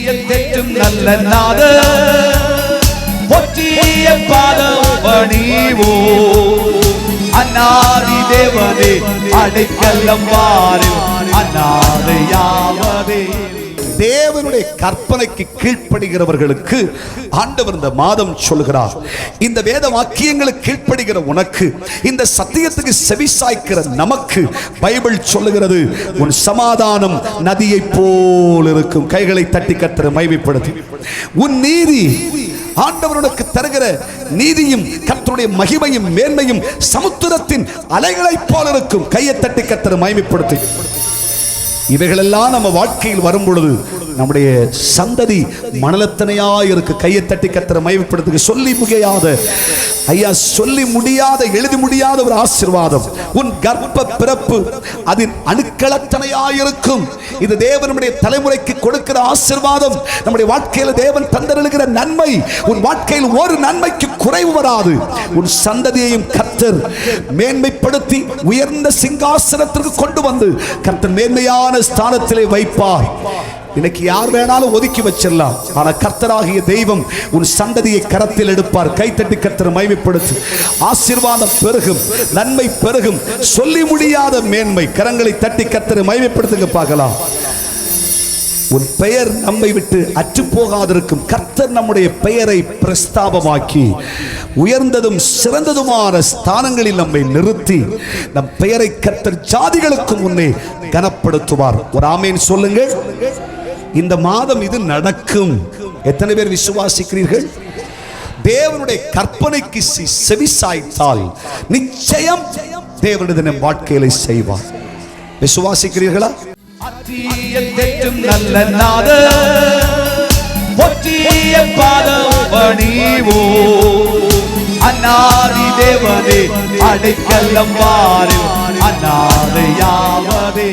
தெற்றும் நல்ல நாத ஒற்றிய பாதம் பணிவோ அநாதி தேவனே அடைக்கலம் வாரு அநாதையாவதே. தேவனுடைய கற்பனைக்கு கீழ்ப்படுகிறவர்களுக்கு ஆண்டவர் இந்த மாதம் சொல்கிறார், இந்த வேத வாக்கியங்களுக்கு கீழ்ப்படுகிற உனக்கு, இந்த சத்தியத்துக்கு செவிசாய்க்கிற நமக்கு பைபிள் சொல்லுகிறது, உன் சமாதானம் நதியை போல் இருக்கும். கைகளை தட்டி கர்த்தரை மகிமைப்படுத்தி, உன் நீதி ஆண்டவருக்கு தருகிற நீதியும் கர்த்தருடைய மகிமையும் மேன்மையும் சமுத்திரத்தின் அலைகளைப் போல இருக்கும். கையை தட்டி கர்த்தரை மகிமைப்படுத்தி, இவைகளெல்லாம் நம்ம வாழ்க்கையில் வரும் பொழுது நம்முடைய சந்ததி மணலத்தனையாய் இருக்கு. கையை தட்டி கர்த்தரை மகிமைப்படுத்துங்க. சொல்லி முடியாத, ஐயா சொல்லி முடியாத, எழுதி முடியாத ஒரு ஆசீர்வாதம் உன் கர்ப்ப பிறப்பு அதன் அணுக்களத்தனையாயிருக்கும். இது தேவனுடைய தலைமுறைக்கு கொடுக்கிற ஆசீர்வாதம். நம்முடைய வாழ்க்கையில் தேவன் தந்தருளுகிற நன்மை, உன் வாழ்க்கையில் ஒரு நன்மைக்கு குறைவு வராது. உன் சந்ததியையும் கர்த்தர் மேன்மைப்படுத்தி உயர்ந்த சிங்காசனத்திற்கு கொண்டு வந்து கர்த்தர் மேன்மையான ஸ்தானத்திலே வைப்பார். இன்னைக்கு யார் வேணாலும் ஒதுக்கி வச்சிடலாம், ஆனா கர்த்தராகிய தெய்வம் உன் சந்ததியை கரத்தில் எடுப்பார். கைத்தட்டி கர்த்தரை மகிமைப்படுத்து. ஆசீர்வாதம் பெருகும், நன்மை பெருகும், சொல்லி முடியாத மேன்மை. கரங்களை தட்டி கர்த்தரை மகிமைப்படுத்துங்க பார்க்கலாம். உன் பெயர் நம்மை விட்டு அற்று போகாதிருக்கும். கர்த்தர் நம்முடைய பெயரை பிரஸ்தாபமாக்கி உயர்ந்ததும் சிறந்ததுமான ஸ்தானங்களில் நம்மை நிறுத்தி நம் பெயரை கர்த்தர் ஜாதிகளுக்கு முன்னே கனப்படுத்துவார். ஒரு ஆமேன் சொல்லுங்க. இந்த மாதம் இது நடக்கும். எத்தனை பேர் விசுவாசிக்கிறீர்கள்? தேவனுடைய கற்பனைக்கு செவிசாய்த்தால் நிச்சயம் தேவனுடைய நம் வாழ்க்கையில செய்வார். விசுவாசிக்கிறீர்களா? தெற்றும் நல்ல நாத ஒற்றிய பாதம் பணிவோ அநாதி தேவனே அடைக்கலம் வாரு அநாதையாவதே.